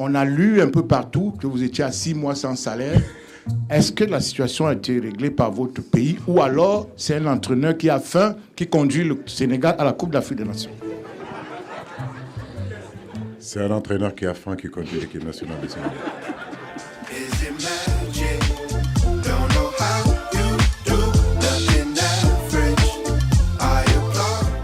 On a lu un peu partout que vous étiez à 6 mois sans salaire. Est-ce que la situation a été réglée par votre pays ou alors c'est un entraîneur qui a faim qui conduit le Sénégal à la Coupe d'Afrique des Nations? C'est un entraîneur qui a faim qui conduit l'équipe nationale du Sénégal.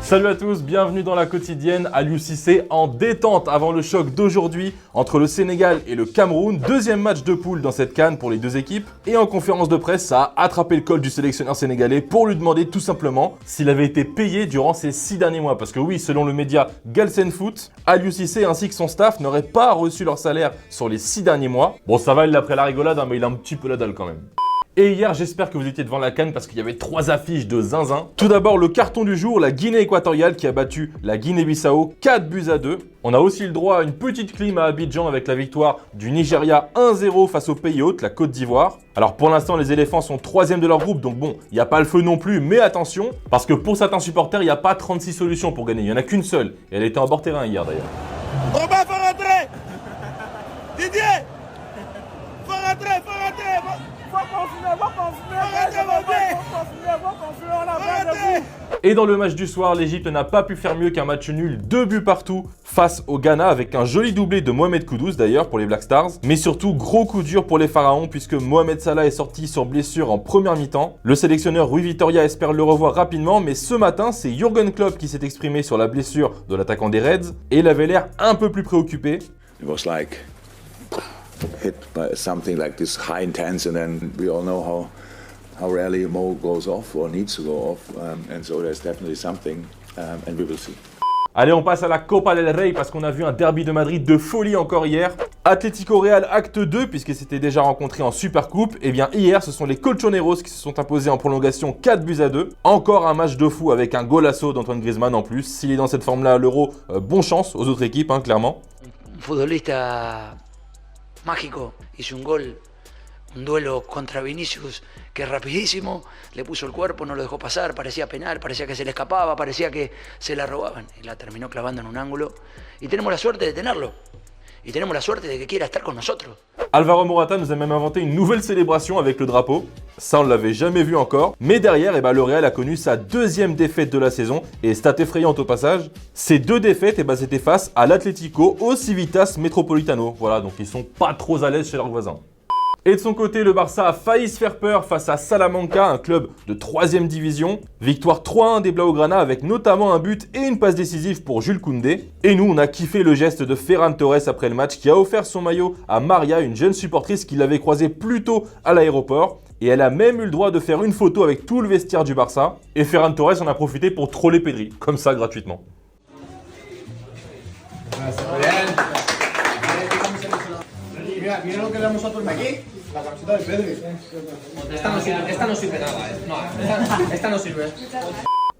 Salut à tous, bienvenue dans la quotidienne. Aliou Cissé en détente avant le choc d'aujourd'hui entre le Sénégal et le Cameroun. Deuxième match de poule dans cette CAN pour les deux équipes. Et en conférence de presse, ça a attrapé le col du sélectionneur sénégalais pour lui demander tout simplement s'il avait été payé durant ces 6 derniers mois. Parce que oui, selon le média Galsen Foot, Aliou Cissé ainsi que son staff n'auraient pas reçu leur salaire sur les 6 derniers mois. Bon, ça va, il a pris la rigolade, mais il a un petit peu la dalle quand même. Et hier, j'espère que vous étiez devant la CAN parce qu'il y avait 3 affiches de zinzin. Tout d'abord, le carton du jour, la Guinée équatoriale qui a battu la Guinée-Bissau 4-2. On a aussi le droit à une petite clim à Abidjan avec la victoire du Nigeria 1-0 face au pays hôte, la Côte d'Ivoire. Alors pour l'instant, les éléphants sont 3e de leur groupe, donc bon, il n'y a pas le feu non plus, mais attention, parce que pour certains supporters, il n'y a pas 36 solutions pour gagner, il n'y en a qu'une seule. Et elle était en bord terrain hier d'ailleurs. Robin, faut rentrer! Didier! Faut rentrer! Et dans le match du soir, l'Égypte n'a pas pu faire mieux qu'un match nul, 2 buts partout face au Ghana avec un joli doublé de Mohamed Kudus d'ailleurs pour les Black Stars. Mais surtout, gros coup dur pour les Pharaons puisque Mohamed Salah est sorti sur blessure en première mi-temps. Le sélectionneur Rui Vitória espère le revoir rapidement, mais ce matin, c'est Jürgen Klopp qui s'est exprimé sur la blessure de l'attaquant des Reds et il avait l'air un peu plus préoccupé. It was like hit by something like this high intense, and then we all know how rarely a Mo goes off or needs to go off, and so there's definitely something, and we will see. Allez, on passe à la Copa del Rey parce qu'on a vu un derby de Madrid de folie encore hier. Atlético Real acte 2 puisqu'ils s'étaient déjà rencontrés en Supercoupe. Et bien hier, ce sont les Colchoneros qui se sont imposés en prolongation 4-2. Encore un match de fou avec un golasso d'Antoine Griezmann en plus. S'il est dans cette forme-là à l'Euro, bonne chance aux autres équipes, hein, clairement. Futbolista mágico, hizo un gol, un duelo contra Vinicius que es rapidísimo, le puso el cuerpo, no lo dejó pasar, parecía penal, parecía que se le escapaba, parecía que se la robaban y la terminó clavando en un ángulo y tenemos la suerte de tenerlo y tenemos la suerte de que quiera estar con nosotros. Alvaro Morata nous a même inventé une nouvelle célébration avec le drapeau. Ça, on ne l'avait jamais vu encore. Mais derrière, le Real a connu sa 2e défaite de la saison. Et stat effrayante au passage. Ces 2 défaites, c'était face à l'Atlético au Civitas Metropolitano. Voilà, donc ils sont pas trop à l'aise chez leurs voisins. Et de son côté, le Barça a failli se faire peur face à Salamanca, un club de 3e division. Victoire 3-1 des Blaugrana avec notamment un but et une passe décisive pour Jules Koundé. Et nous, on a kiffé le geste de Ferran Torres après le match qui a offert son maillot à Maria, une jeune supportrice qui l'avait croisée plus tôt à l'aéroport. Et elle a même eu le droit de faire une photo avec tout le vestiaire du Barça. Et Ferran Torres en a profité pour troller Pedri, comme ça gratuitement. Mira lo que le hemos puesto aquí, la camiseta de Pedri. Esta no sirve nada, No, esta no sirve.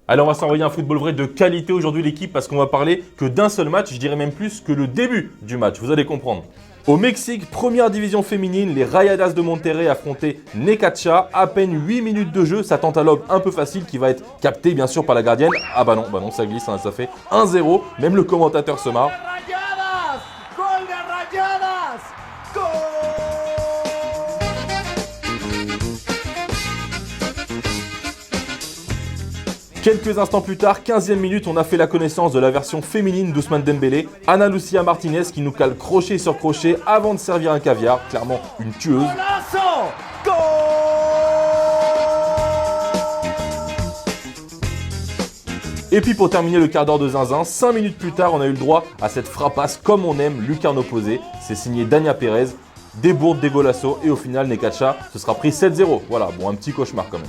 Allez, on va s'envoyer un football vrai de qualité aujourd'hui l'équipe parce qu'on va parler que d'un seul match, je dirais même plus que le début du match, vous allez comprendre. Au Mexique, première division féminine, les Rayadas de Monterrey affrontaient Necaxa. À peine 8 minutes de jeu, ça tente à l'aube un peu facile qui va être capté bien sûr par la gardienne. Ah bah non, ça glisse, hein, ça fait 1-0, même le commentateur se marre. Quelques instants plus tard, 15e minute, on a fait la connaissance de la version féminine d'Ousmane Dembélé, Ana Lucia Martinez qui nous cale crochet sur crochet avant de servir un caviar, clairement une tueuse. Et puis pour terminer le quart d'heure de zinzin, 5 minutes plus tard, on a eu le droit à cette frappasse comme on aime, lucarne opposée. C'est signé Dania Pérez, des bourdes, des golassos et au final Necaxa se sera pris 7-0. Voilà, bon, un petit cauchemar quand même.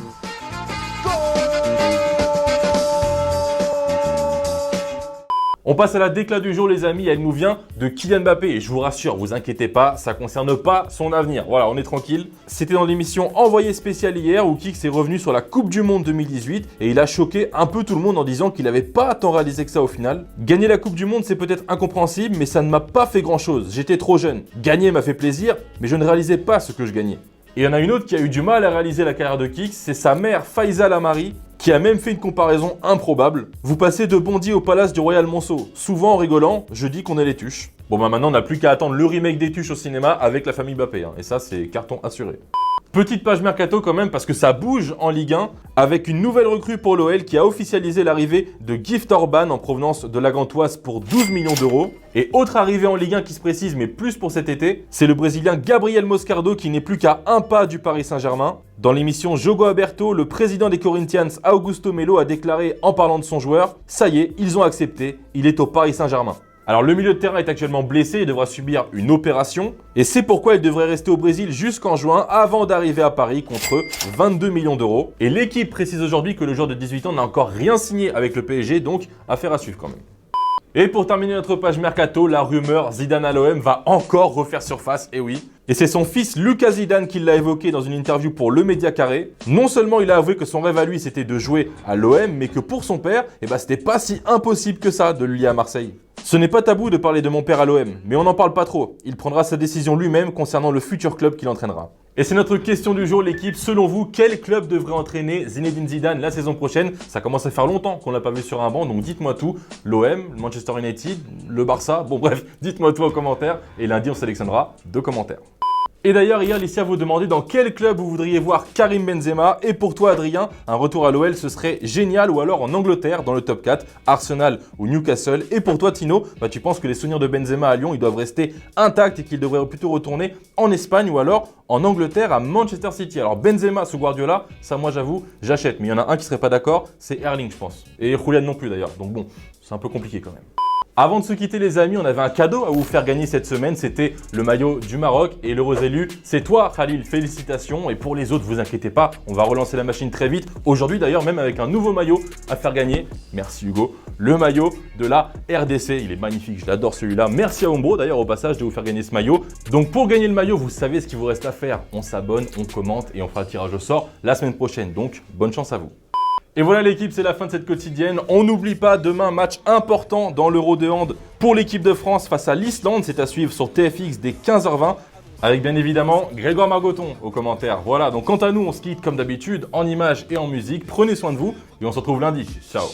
On passe à la déclat du jour les amis, elle nous vient de Kylian Mbappé et je vous rassure, vous inquiétez pas, ça concerne pas son avenir. Voilà, on est tranquille. C'était dans l'émission Envoyé spécial hier où Kix est revenu sur la Coupe du Monde 2018 et il a choqué un peu tout le monde en disant qu'il n'avait pas tant réalisé que ça au final. Gagner la Coupe du Monde c'est peut-être incompréhensible mais ça ne m'a pas fait grand chose, j'étais trop jeune. Gagner m'a fait plaisir mais je ne réalisais pas ce que je gagnais. Et il y en a une autre qui a eu du mal à réaliser la carrière de Kix, c'est sa mère Faiza Lamari qui a même fait une comparaison improbable. Vous passez de Bondy au palace du Royal Monceau. Souvent en rigolant, je dis qu'on est les tuches. Bon bah maintenant on n'a plus qu'à attendre le remake des tuches au cinéma avec la famille Mbappé, hein. Et ça c'est carton assuré. Petite page mercato quand même parce que ça bouge en Ligue 1 avec une nouvelle recrue pour l'OL qui a officialisé l'arrivée de Gift Orban en provenance de la Gantoise pour 12 millions d'euros. Et autre arrivée en Ligue 1 qui se précise mais plus pour cet été, c'est le Brésilien Gabriel Moscardo qui n'est plus qu'à un pas du Paris Saint-Germain. Dans l'émission Jogo Aberto, le président des Corinthians Augusto Melo a déclaré en parlant de son joueur « Ça y est, ils ont accepté, il est au Paris Saint-Germain ». Alors le milieu de terrain est actuellement blessé et devra subir une opération. Et c'est pourquoi il devrait rester au Brésil jusqu'en juin avant d'arriver à Paris contre 22 millions d'euros. Et l'équipe précise aujourd'hui que le joueur de 18 ans n'a encore rien signé avec le PSG, donc affaire à suivre quand même. Et pour terminer notre page mercato, la rumeur Zidane à l'OM va encore refaire surface, et oui. Et c'est son fils Lucas Zidane qui l'a évoqué dans une interview pour Le Média Carré. Non seulement il a avoué que son rêve à lui c'était de jouer à l'OM, mais que pour son père, c'était pas si impossible que ça de le lier à Marseille. Ce n'est pas tabou de parler de mon père à l'OM, mais on n'en parle pas trop. Il prendra sa décision lui-même concernant le futur club qu'il entraînera. Et c'est notre question du jour, l'équipe. Selon vous, quel club devrait entraîner Zinedine Zidane la saison prochaine? Ça commence à faire longtemps qu'on ne l'a pas vu sur un banc, donc dites-moi tout. L'OM, Manchester United, le Barça, bon bref, dites-moi tout en commentaire. Et lundi, on sélectionnera 2 commentaires. Et d'ailleurs, hier, Licia vous demandait dans quel club vous voudriez voir Karim Benzema. Et pour toi, Adrien, un retour à l'OL, ce serait génial. Ou alors en Angleterre, dans le top 4, Arsenal ou Newcastle. Et pour toi, Tino, tu penses que les souvenirs de Benzema à Lyon, ils doivent rester intacts et qu'il devrait plutôt retourner en Espagne ou alors en Angleterre à Manchester City. Alors Benzema sous Guardiola, ça moi j'avoue, j'achète. Mais il y en a un qui serait pas d'accord, c'est Erling, je pense. Et Julian non plus d'ailleurs. Donc bon, c'est un peu compliqué quand même. Avant de se quitter les amis, on avait un cadeau à vous faire gagner cette semaine, c'était le maillot du Maroc et l'heureux élu, c'est toi Khalil, félicitations. Et pour les autres, vous inquiétez pas, on va relancer la machine très vite. Aujourd'hui d'ailleurs, même avec un nouveau maillot à faire gagner, merci Hugo, le maillot de la RDC, il est magnifique, je l'adore celui-là. Merci à Umbro d'ailleurs au passage de vous faire gagner ce maillot. Donc pour gagner le maillot, vous savez ce qu'il vous reste à faire, on s'abonne, on commente et on fera le tirage au sort la semaine prochaine. Donc bonne chance à vous. Et voilà l'équipe, c'est la fin de cette quotidienne. On n'oublie pas, demain, match important dans l'Euro de hand pour l'équipe de France face à l'Islande. C'est à suivre sur TFX dès 15h20 avec bien évidemment Grégoire Margoton aux commentaires. Voilà, donc quant à nous, on se quitte comme d'habitude en images et en musique. Prenez soin de vous et on se retrouve lundi. Ciao.